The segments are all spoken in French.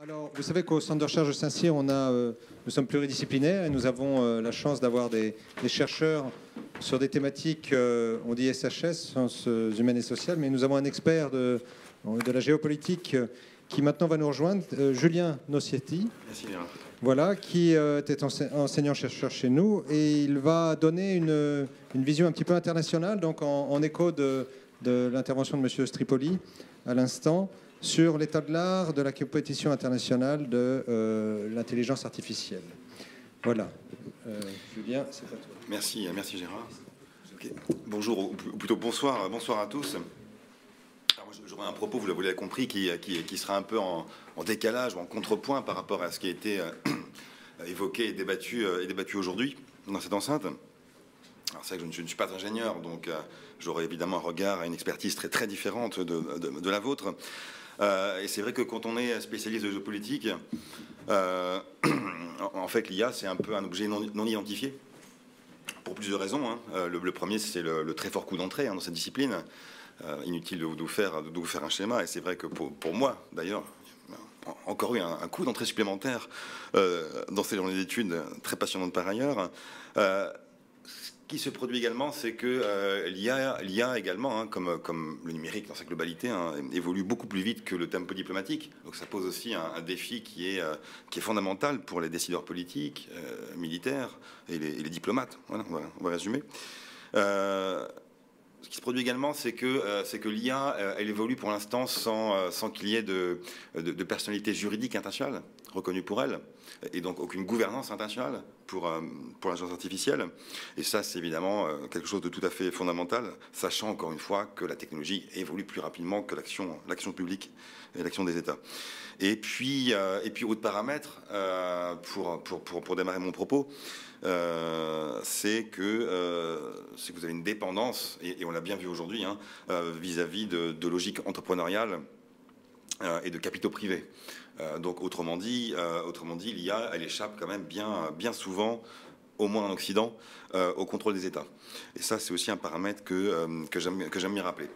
Alors, vous savez qu'au Centre de recherche de Saint-Cyr, nous sommes pluridisciplinaires et nous avons la chance d'avoir des chercheurs sur des thématiques, on dit SHS, sciences humaines et sociales, mais nous avons un expert de la géopolitique qui maintenant va nous rejoindre, Julien Nocietti. Merci, Léa. Voilà, qui était enseignant-chercheur chez nous, et il va donner une vision un petit peu internationale, donc en écho de l'intervention de M. Stripoli à l'instant, sur l'état de l'art de la compétition internationale de l'intelligence artificielle. Voilà. Julien, c'est à toi. Merci Gérard. Okay. Bonjour, ou plutôt bonsoir à tous. J'aurai un propos, vous l'avez compris, qui sera un peu en décalage ou en contrepoint par rapport à ce qui a été évoqué et débattu aujourd'hui dans cette enceinte. Alors c'est vrai que je ne suis pas ingénieur, donc j'aurai évidemment un regard et une expertise très différente de la vôtre. Et c'est vrai que quand on est spécialiste de géopolitique, en fait l'IA c'est un peu un objet non identifié, pour plusieurs raisons. Le premier, c'est le très fort coût d'entrée dans cette discipline. Inutile de vous faire un schéma, et c'est vrai que pour moi d'ailleurs, encore eu un coût d'entrée supplémentaire dans ces journées d'études très passionnantes par ailleurs. Ce qui se produit également, c'est que l'IA également, comme le numérique dans sa globalité, évolue beaucoup plus vite que le tempo diplomatique. Donc ça pose aussi un défi qui est fondamental pour les décideurs politiques, militaires et les diplomates. Voilà, on va résumer. Ce qui se produit également, c'est que l'IA, elle évolue pour l'instant sans qu'il y ait de personnalité juridique internationale reconnue pour elle, et donc aucune gouvernance internationale pour l'intelligence artificielle. Et ça, c'est évidemment quelque chose de tout à fait fondamental, sachant encore une fois que la technologie évolue plus rapidement que l'action publique et l'action des États. Et puis autre paramètre, pour démarrer mon propos, c'est que vous avez une dépendance, et on l'a bien vu aujourd'hui, vis-à-vis de logiques entrepreneuriales et de capitaux privés. Donc autrement dit, l'IA, elle échappe quand même bien souvent, au moins en Occident, au contrôle des États. Et ça, c'est aussi un paramètre que j'aime bien rappeler.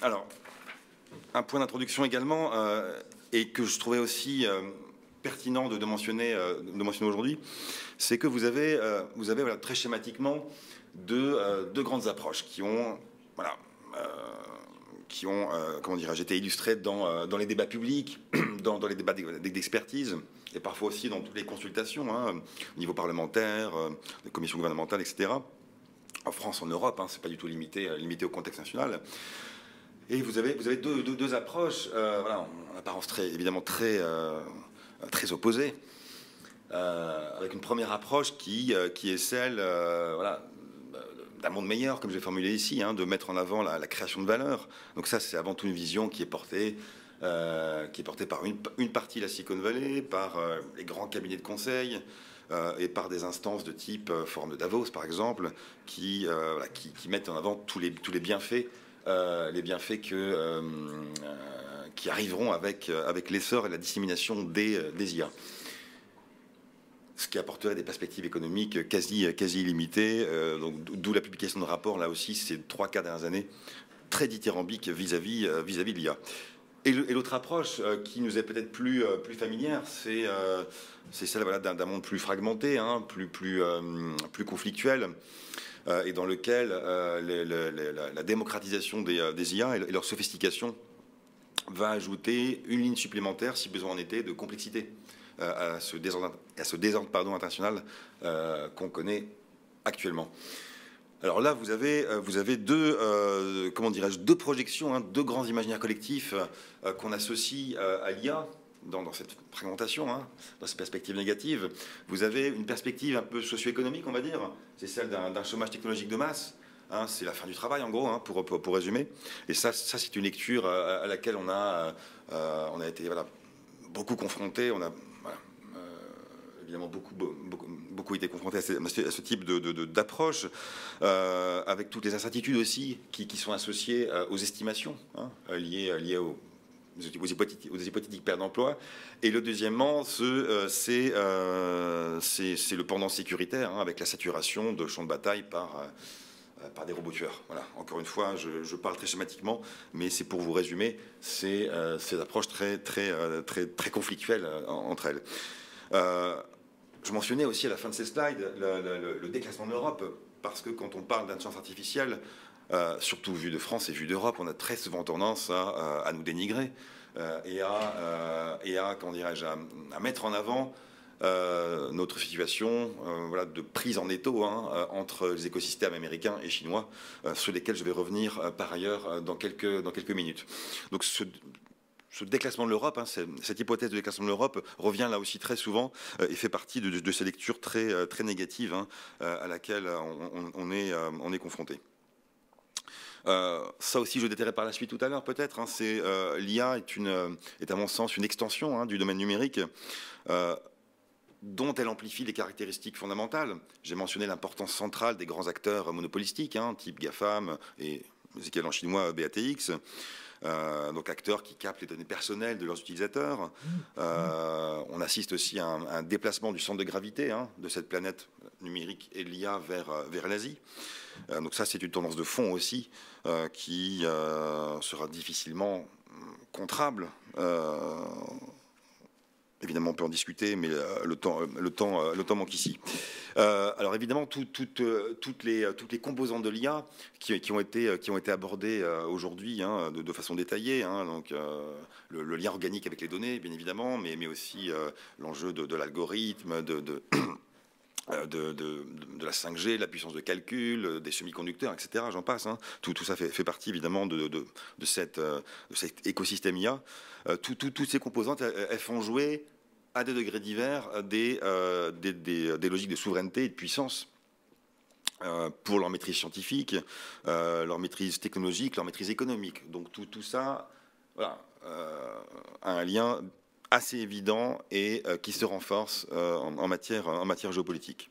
Alors, un point d'introduction également, et que je trouvais aussi pertinent de mentionner aujourd'hui, c'est que vous avez voilà, très schématiquement deux grandes approches qui ont comment dirais-je, été illustrées dans les débats publics, dans les débats d'expertise, et parfois aussi dans toutes les consultations, au niveau parlementaire, des commissions gouvernementales, etc. En France, en Europe, c'est pas du tout limité au contexte national. Et vous avez deux approches, voilà, en apparence évidemment très opposées, avec une première approche qui est celle voilà, d'un monde meilleur, comme je l'ai formulé ici, de mettre en avant la création de valeur. Donc ça, c'est avant tout une vision qui est portée par une partie de la Silicon Valley, par les grands cabinets de conseil, et par des instances de type Forum de Davos, par exemple, qui mettent en avant tous les bienfaits, qui arriveront avec l'essor et la dissémination des IA. Ce qui apporterait des perspectives économiques quasi illimitées. D'où la publication de rapports, là aussi, ces 3-4 dernières années, très dithyrambiques vis-à-vis de l'IA. Et l'autre approche, qui nous est peut-être plus familière, c'est celle voilà, d'un monde plus fragmenté, plus conflictuel, et dans lequel la démocratisation des IA et leur sophistication va ajouter une ligne supplémentaire, si besoin en était, de complexité à ce désordre international qu'on connaît actuellement. Alors là, vous avez deux projections, deux grands imaginaires collectifs qu'on associe à l'IA dans cette fragmentation, dans cette perspective négative. Vous avez une perspective un peu socio-économique, on va dire, c'est celle d'un chômage technologique de masse. C'est la fin du travail, en gros, pour résumer. Et ça c'est une lecture à laquelle on a été voilà, beaucoup confronté. On a évidemment beaucoup été confronté à ce type d'approche, avec toutes les incertitudes aussi qui sont associées aux estimations liées aux hypothétiques pertes d'emploi. Et le deuxièmement, c'est le pendant sécuritaire, avec la saturation de champs de bataille par par des robots tueurs. Voilà. Encore une fois, je parle très schématiquement, mais c'est pour vous résumer ces approches très conflictuelles entre elles. Je mentionnais aussi à la fin de ces slides le déclassement de l'Europe, parce que quand on parle d'intelligence artificielle, surtout vu de France et vu d'Europe, on a très souvent tendance à nous dénigrer et à comment dirais-je, à mettre en avant notre situation voilà, de prise en étau entre les écosystèmes américains et chinois, sur lesquels je vais revenir par ailleurs dans quelques minutes. Donc ce déclassement de l'Europe, cette hypothèse de déclassement de l'Europe revient là aussi très souvent et fait partie de ces lectures très négatives à laquelle on est confronté. Ça aussi, je détaillerai par la suite tout à l'heure, peut-être. L'IA est à mon sens une extension du domaine numérique dont elle amplifie les caractéristiques fondamentales. J'ai mentionné l'importance centrale des grands acteurs monopolistiques, type GAFAM et les équivalents chinois BATX. Donc acteurs qui captent les données personnelles de leurs utilisateurs. On assiste aussi à un déplacement du centre de gravité de cette planète numérique et de l'IA vers l'Asie. Donc ça, c'est une tendance de fond aussi qui sera difficilement contrôlable. Évidemment, on peut en discuter, mais le temps manque ici. Alors évidemment, toutes les composantes de l'IA qui ont été abordées aujourd'hui de façon détaillée. Donc le lien organique avec les données, bien évidemment, mais aussi l'enjeu de l'algorithme, de la 5G, de la puissance de calcul, des semi-conducteurs, etc. J'en passe. Tout ça fait partie évidemment de cet écosystème IA. Toutes ces composantes, elles font jouer à des degrés divers des logiques de souveraineté et de puissance pour leur maîtrise scientifique, leur maîtrise technologique, leur maîtrise économique. Donc tout ça voilà, a un lien assez évident et qui se renforce en matière géopolitique.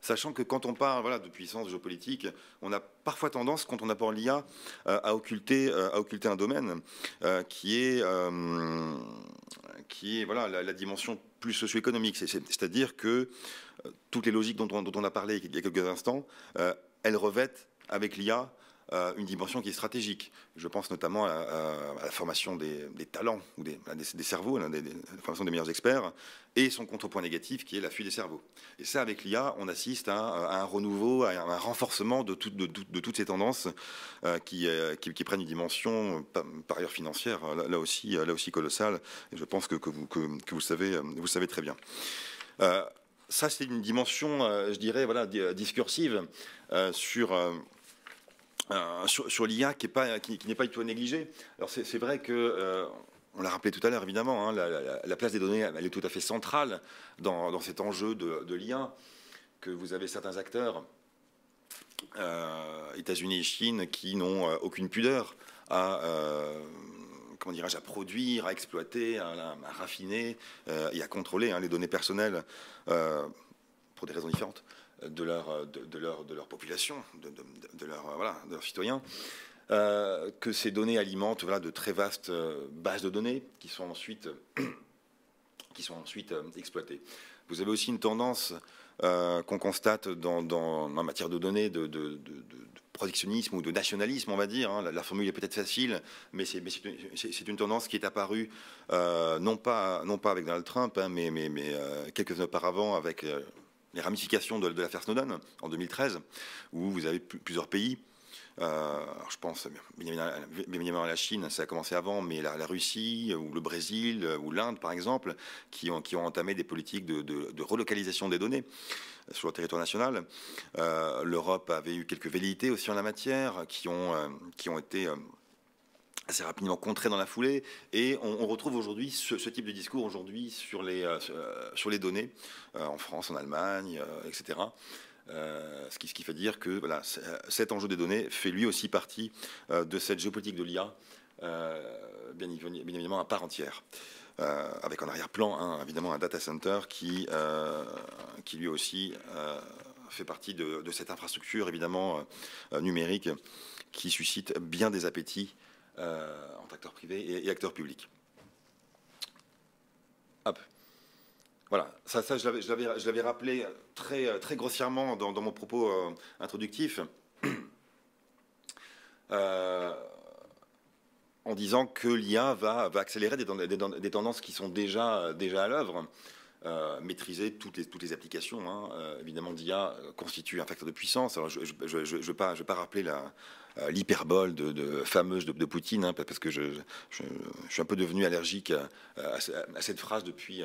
Sachant que quand on parle de puissance géopolitique, on a parfois tendance, quand on aborde l'IA, à occulter un domaine qui est la dimension plus socio-économique. C'est-à-dire que toutes les logiques dont on a parlé il y a quelques instants, elles revêtent avec l'IA une dimension qui est stratégique. Je pense notamment à la formation des talents, ou des cerveaux, la formation des meilleurs experts, et son contrepoint négatif qui est la fuite des cerveaux. Et ça, avec l'IA, on assiste à un renouveau, à un renforcement de toutes ces tendances qui prennent une dimension, par ailleurs financière, là aussi colossale. Et je pense que vous savez très bien. Ça, c'est une dimension, je dirais, discursive sur l'IA qui n'est pas du tout à négliger. Alors c'est vrai que, on l'a rappelé tout à l'heure évidemment, la place des données elle est tout à fait centrale dans cet enjeu de l'IA, que vous avez certains acteurs, États-Unis et Chine, qui n'ont aucune pudeur à produire, à exploiter, à raffiner et à contrôler les données personnelles pour des raisons différentes de leur population, de leurs citoyens, que ces données alimentent de très vastes bases de données qui sont ensuite exploitées. Vous avez aussi une tendance qu'on constate en matière de données de protectionnisme ou de nationalisme, on va dire. La formule est peut-être facile, mais c'est une tendance qui est apparue non pas avec Donald Trump, mais quelques années auparavant avec les ramifications de l'affaire Snowden en 2013, où vous avez plusieurs pays. Je pense bien évidemment à la Chine, ça a commencé avant, mais la Russie ou le Brésil ou l'Inde, par exemple, qui ont entamé des politiques de relocalisation des données sur le territoire national. L'Europe avait eu quelques velléités aussi en la matière, qui ont été assez rapidement contrées dans la foulée, et on retrouve aujourd'hui ce type de discours aujourd'hui sur les données en France, en Allemagne, etc. Ce qui fait dire que cet enjeu des données fait lui aussi partie de cette géopolitique de l'IA, bien évidemment à part entière, avec en arrière-plan évidemment un data center qui lui aussi fait partie de cette infrastructure évidemment numérique qui suscite bien des appétits entre acteurs privés et acteurs publics. Hop. Voilà, ça je l'avais rappelé très grossièrement dans mon propos introductif. en disant que l'IA va accélérer des tendances qui sont déjà à l'œuvre. Maîtriser toutes les applications, hein. Évidemment, d'IA constitue un facteur de puissance. Alors, je ne vais pas rappeler l'hyperbole fameuse de Poutine, hein, parce que je suis un peu devenu allergique à cette phrase depuis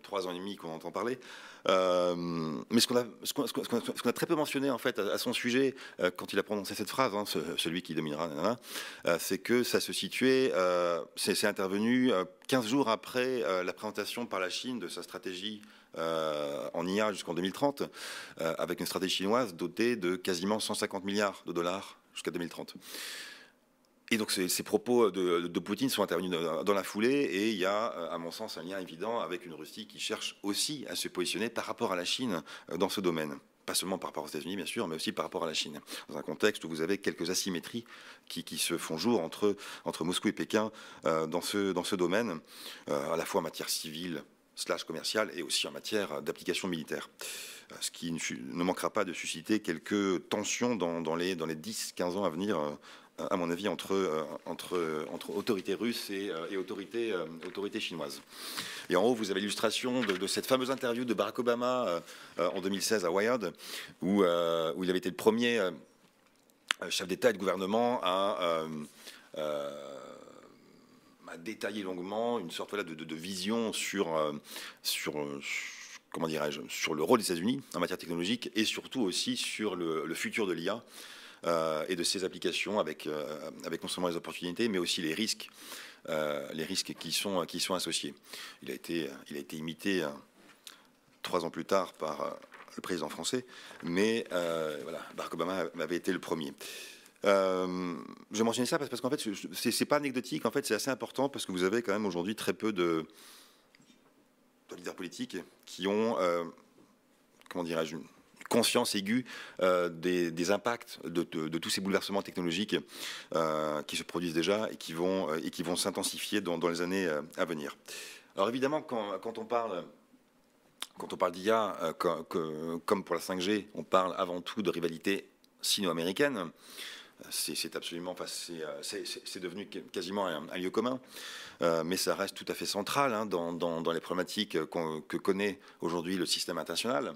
3 ans et demi qu'on entend parler. Mais ce qu'on a très peu mentionné en fait à son sujet quand il a prononcé cette phrase, hein, celui qui dominera, c'est que ça se situait, c'est intervenu 15 jours après la présentation par la Chine de sa stratégie en IA jusqu'en 2030, avec une stratégie chinoise dotée de quasiment 150 milliards de dollars jusqu'à 2030. Et donc ces propos de Poutine sont intervenus dans la foulée, et il y a, à mon sens, un lien évident avec une Russie qui cherche aussi à se positionner par rapport à la Chine dans ce domaine. Pas seulement par rapport aux États-Unis, bien sûr, mais aussi par rapport à la Chine. Dans un contexte où vous avez quelques asymétries qui se font jour entre Moscou et Pékin dans ce domaine, à la fois en matière civile / commerciale et aussi en matière d'application militaire. Ce qui ne manquera pas de susciter quelques tensions dans les 10-15 ans à venir, à mon avis, entre autorités russes et autorités chinoises. Et en haut, vous avez l'illustration de cette fameuse interview de Barack Obama en 2016 à Wired, où il avait été le premier chef d'État et de gouvernement à détailler longuement une sorte de vision comment dirais-je, sur le rôle des États-Unis en matière technologique, et surtout aussi sur le futur de l'IA et de ses applications, avec non seulement les opportunités, mais aussi les risques qui sont associés. Il a été imité 3 ans plus tard par le président français, mais voilà, Barack Obama avait été le premier. Je mentionnais ça parce qu'en fait, c'est pas anecdotique. En fait, c'est assez important parce que vous avez quand même aujourd'hui très peu de leaders politiques qui ont, comment dirais-je, une conscience aiguë des impacts de tous ces bouleversements technologiques qui se produisent déjà et qui vont s'intensifier dans les années à venir. Alors évidemment, quand on parle d'IA, comme pour la 5G, on parle avant tout de rivalité sino-américaine. C'est absolument, enfin, c'est devenu quasiment un lieu commun, mais ça reste tout à fait central, hein, dans les problématiques que connaît aujourd'hui le système international.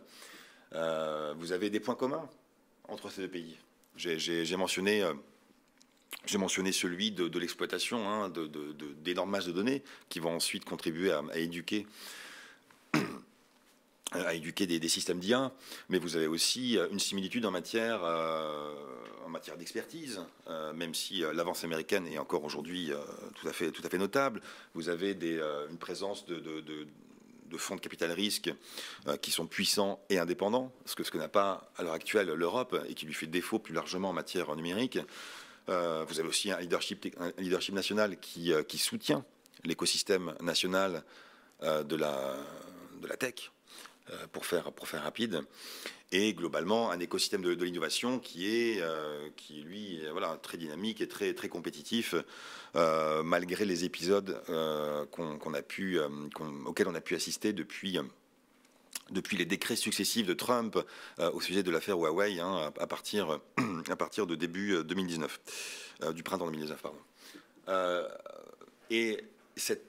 Vous avez des points communs entre ces deux pays. J'ai mentionné celui de l'exploitation, hein, d'énormes masses de données qui vont ensuite contribuer à éduquer des systèmes d'IA, mais vous avez aussi une similitude en matière d'expertise, même si l'avance américaine est encore aujourd'hui tout à fait notable. Vous avez une présence de fonds de capital risque qui sont puissants et indépendants, ce que n'a pas à l'heure actuelle l'Europe et qui lui fait défaut plus largement en matière numérique. Vous avez aussi un leadership national qui soutient l'écosystème national de la tech, pour faire rapide, et globalement un écosystème de l'innovation qui lui, voilà, très dynamique et très compétitif, malgré les épisodes auxquels on a pu assister depuis les décrets successifs de Trump au sujet de l'affaire Huawei, hein, à partir de début 2019, du printemps 2019, pardon. Et cette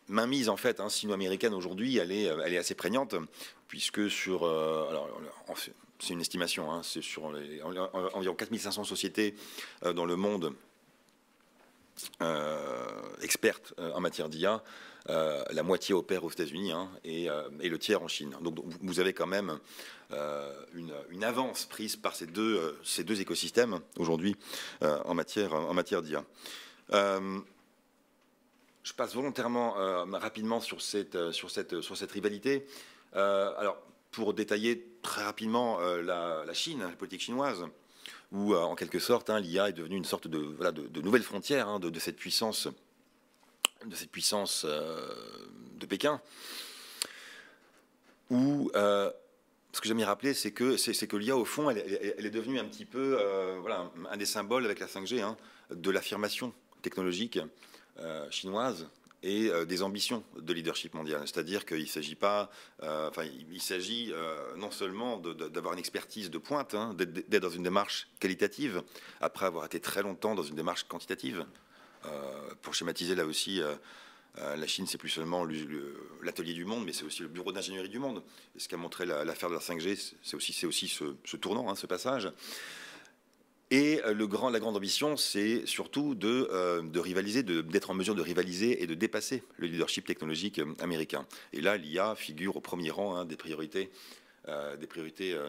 mainmise en fait, hein, sino-américaine aujourd'hui, elle est assez prégnante, puisque alors c'est une estimation, hein, c'est sur environ 4500 sociétés dans le monde expertes en matière d'IA. La moitié opère aux États-Unis, hein, et le tiers en Chine. Donc vous avez quand même une avance prise par ces deux écosystèmes aujourd'hui en matière d'IA. Je passe volontairement rapidement sur cette rivalité. Alors, pour détailler très rapidement la Chine, la politique chinoise, où en quelque sorte, hein, l'IA est devenue une sorte de nouvelle frontière, hein, de cette puissance de Pékin. Où ce que j'aime y rappeler, c'est que l'IA, au fond, elle est devenue un petit peu voilà, un des symboles avec la 5G, hein, de l'affirmation technologique chinoise et des ambitions de leadership mondial. C'est-à-dire qu'il ne s'agit pas, il s'agit non seulement d'avoir une expertise de pointe, hein, d'être dans une démarche qualitative, après avoir été très longtemps dans une démarche quantitative. Pour schématiser là aussi, la Chine, c'est plus seulement l'atelier du monde, mais c'est aussi le bureau d'ingénierie du monde. Et ce qu'a montré l'affaire de la 5G, c'est aussi ce tournant, hein, ce passage. Et la grande ambition, c'est surtout de rivaliser, d'être en mesure de rivaliser et de dépasser le leadership technologique américain. Et là, l'IA figure au premier rang, hein, des priorités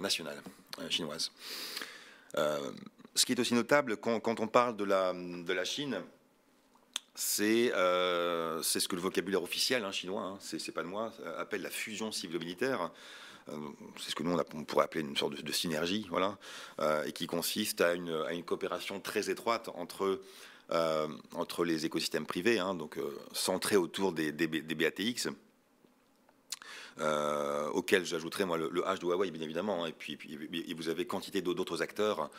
nationales chinoises. Ce qui est aussi notable quand on parle de la Chine, c'est ce que le vocabulaire officiel, hein, chinois, hein, c'est pas de moi, appelle la fusion civilo-militaire. C'est ce que nous on pourrait appeler une sorte de synergie, voilà, et qui consiste à une coopération très étroite entre les écosystèmes privés, hein, donc centrés autour des BATX, auquel j'ajouterais moi le H de Huawei bien évidemment, hein, et puis vous avez quantité d'autres acteurs,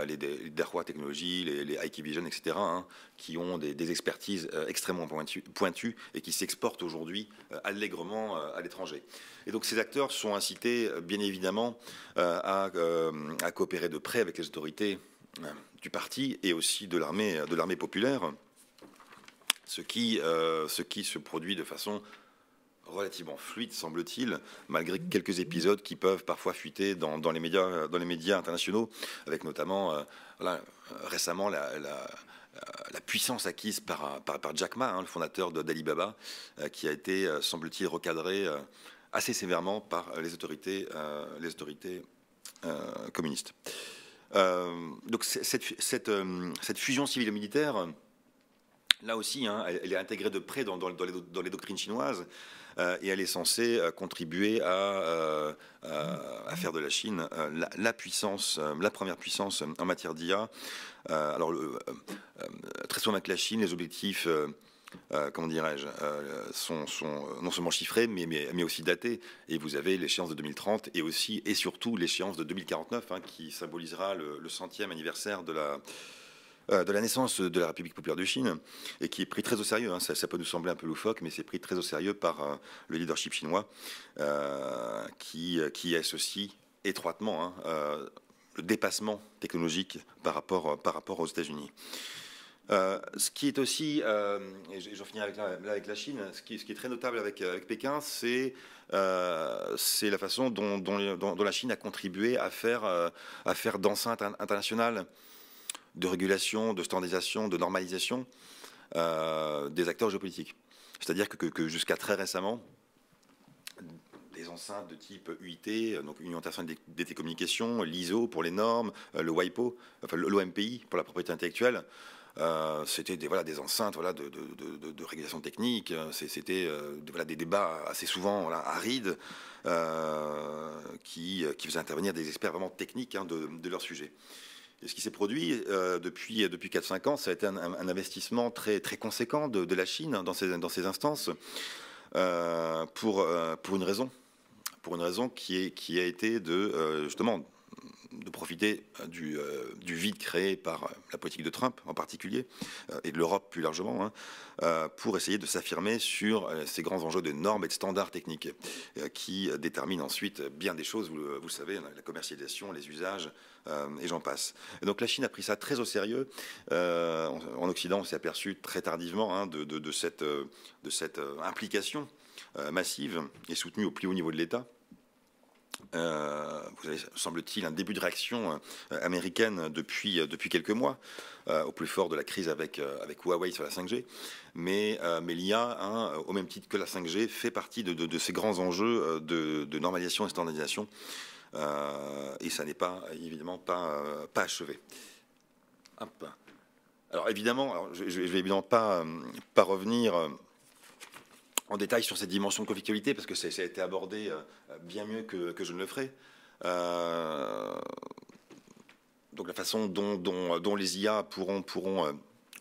les Dahua Technologies, les Hikvision, etc., hein, qui ont des expertises extrêmement pointues et qui s'exportent aujourd'hui allègrement à l'étranger. Et donc ces acteurs sont incités bien évidemment à coopérer de près avec les autorités du parti et aussi de l'armée populaire, ce qui se produit de façon relativement fluide, semble-t-il, malgré quelques épisodes qui peuvent parfois fuiter dans les médias internationaux, avec notamment récemment la puissance acquise par Jack Ma, hein, le fondateur d'Alibaba, qui a été, semble-t-il, recadré assez sévèrement par les autorités communistes. Donc cette fusion civile et militaire, là aussi, hein, elle est intégrée de près dans les doctrines chinoises, et elle est censée contribuer à faire de la Chine la première puissance en matière d'IA. Alors, très souvent avec la Chine, les objectifs, comment dirais-je, sont non seulement chiffrés, mais aussi datés. Et vous avez l'échéance de 2030 et surtout l'échéance de 2049, hein, qui symbolisera le 100e anniversaire de la naissance de la République populaire de Chine, et qui est pris très au sérieux, hein. Ça peut nous sembler un peu loufoque, mais c'est pris très au sérieux par le leadership chinois, qui associe étroitement, hein, le dépassement technologique par rapport aux États-Unis. Ce qui est aussi, et j'en finis avec la Chine, ce qui est très notable avec Pékin, c'est la façon dont la Chine a contribué à faire d'enceinte internationale de régulation, de standardisation, de normalisation des acteurs géopolitiques. C'est-à-dire que jusqu'à très récemment, des enceintes de type UIT, donc Union internationale des télécommunications, l'ISO pour les normes, le WIPO, enfin l'OMPI pour la propriété intellectuelle, c'était des enceintes de régulation technique. C'était des débats assez souvent arides qui faisaient intervenir des experts vraiment techniques, hein, de leur sujet. Et ce qui s'est produit depuis 4-5 ans, ça a été un investissement très, très conséquent de la Chine dans ces instances pour une raison qui a été justement de profiter du vide créé par la politique de Trump en particulier, et de l'Europe plus largement, hein, pour essayer de s'affirmer sur ces grands enjeux de normes et de standards techniques qui déterminent ensuite bien des choses, vous le savez, la commercialisation, les usages, et j'en passe. Et donc la Chine a pris ça très au sérieux. En Occident, on s'est aperçu très tardivement, hein, de cette implication massive et soutenue au plus haut niveau de l'État. Vous avez, semble-t-il, un début de réaction américaine depuis quelques mois, au plus fort de la crise avec Huawei sur la 5G. Mais l'IA, hein, au même titre que la 5G, fait partie de ces grands enjeux de normalisation et standardisation. Et ça n'est évidemment pas achevé. Hop. Alors évidemment, je vais évidemment pas revenir en détail sur cette dimension de conflictualité, parce que ça a été abordé bien mieux que je ne le ferai. Donc la façon dont les IA pourront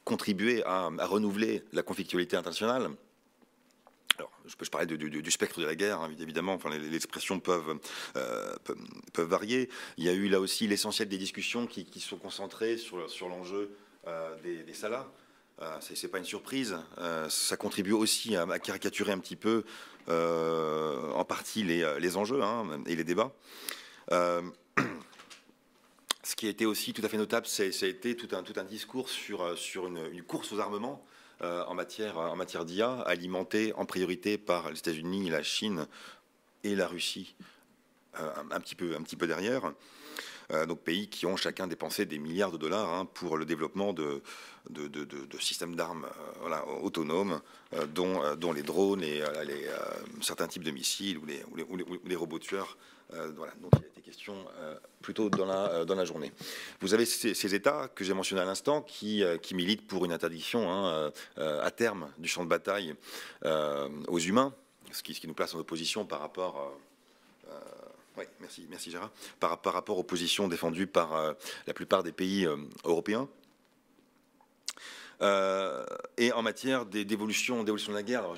contribuer à renouveler la conflictualité internationale. Alors, je parlais du spectre de la guerre, hein, évidemment. Enfin, les expressions peuvent varier. Il y a eu là aussi l'essentiel des discussions qui sont concentrées sur l'enjeu des salas. c'est pas une surprise. Ça contribue aussi à caricaturer un petit peu, en partie, les enjeux et les débats. Ce qui a été aussi tout à fait notable, ça a été tout un discours sur une course aux armements en matière d'IA, alimentée en priorité par les États-Unis, la Chine et la Russie, un petit peu derrière. Donc pays qui ont chacun dépensé des milliards de dollars pour le développement de systèmes d'armes autonomes, dont les drones et certains types de missiles ou les robots tueurs. Voilà, donc il a été question plutôt dans la journée. Vous avez ces États que j'ai mentionnés à l'instant qui militent pour une interdiction à terme du champ de bataille aux humains, ce qui nous place en opposition par rapport... Oui, merci Gérard. Par rapport aux positions défendues par la plupart des pays européens. Et en matière d'évolution de la guerre, alors,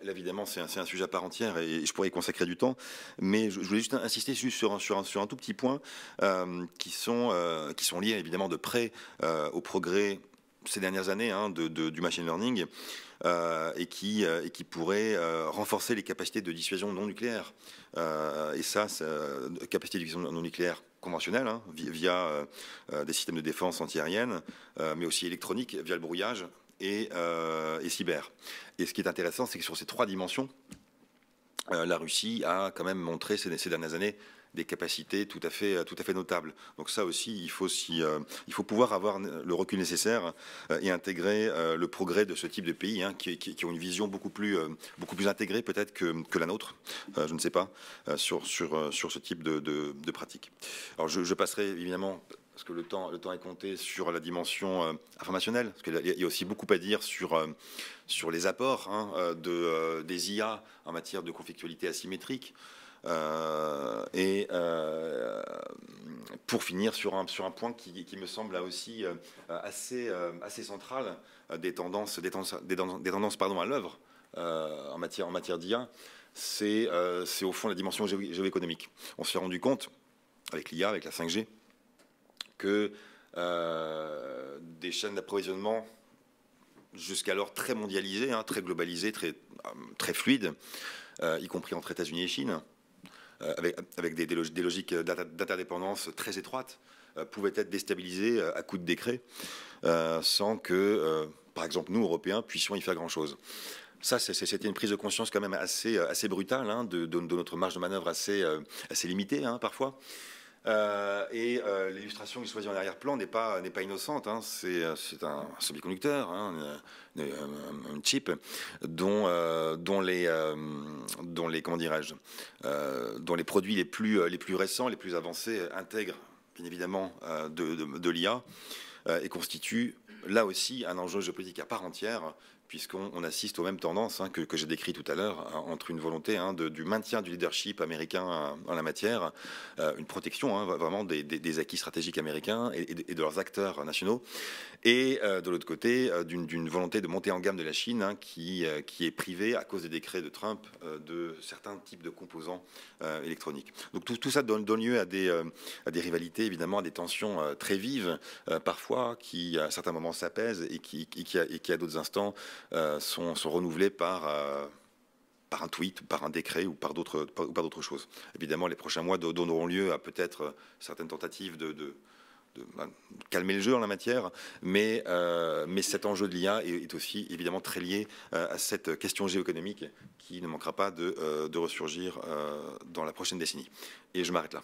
évidemment c'est un sujet à part entière et je pourrais y consacrer du temps, mais je voulais juste insister sur un tout petit point qui sont liés évidemment de près au progrès ces dernières années du machine learning et qui pourrait renforcer les capacités de dissuasion non nucléaire. Et ça, capacité de dissuasion non nucléaire conventionnelle, via des systèmes de défense antiaérienne, mais aussi électronique, via le brouillage et cyber. Et ce qui est intéressant, c'est que sur ces trois dimensions, la Russie a quand même montré ces dernières années des capacités tout à fait notables. Donc ça aussi, il faut pouvoir avoir le recul nécessaire et intégrer le progrès de ce type de pays qui ont une vision beaucoup plus intégrée peut-être que la nôtre, je ne sais pas, sur ce type de pratique. Alors je passerai évidemment, parce que le temps est compté, sur la dimension informationnelle, parce qu'il y a aussi beaucoup à dire sur les apports des IA en matière de conflictualité asymétrique. Pour finir sur un point qui me semble là aussi assez central des tendances à l'œuvre en matière d'IA, c'est au fond la dimension géoéconomique. On s'est rendu compte avec l'IA, avec la 5G, que des chaînes d'approvisionnement jusqu'alors très mondialisées, très globalisées, très fluides, y compris entre États-Unis et Chine, avec des logiques d'interdépendance très étroites, pouvaient être déstabilisées à coup de décret, sans que, par exemple, nous, Européens, puissions y faire grand-chose. Ça, c'était une prise de conscience quand même assez brutale, de notre marge de manœuvre assez limitée, parfois. Et l'illustration que j'ai choisie en arrière-plan n'est pas innocente. C'est un semi-conducteur, un chip dont les produits les plus récents, les plus avancés intègrent bien évidemment de l'IA et constituent là aussi un enjeu géopolitique à part entière, puisqu'on assiste aux mêmes tendances que j'ai décrites tout à l'heure, entre une volonté du maintien du leadership américain en la matière, une protection vraiment des acquis stratégiques américains et de leurs acteurs nationaux, et de l'autre côté, d'une volonté de monter en gamme de la Chine qui est privée, à cause des décrets de Trump, de certains types de composants électroniques. Donc tout ça donne lieu à des rivalités, évidemment, à des tensions très vives, parfois, qui à certains moments s'apaisent et qui à d'autres instants sont renouvelés par un tweet, par un décret ou par d'autres choses. Évidemment, les prochains mois donneront lieu à peut-être certaines tentatives de calmer le jeu en la matière, mais cet enjeu de l'IA est aussi évidemment très lié à cette question géoéconomique qui ne manquera pas de ressurgir dans la prochaine décennie. Et je m'arrête là.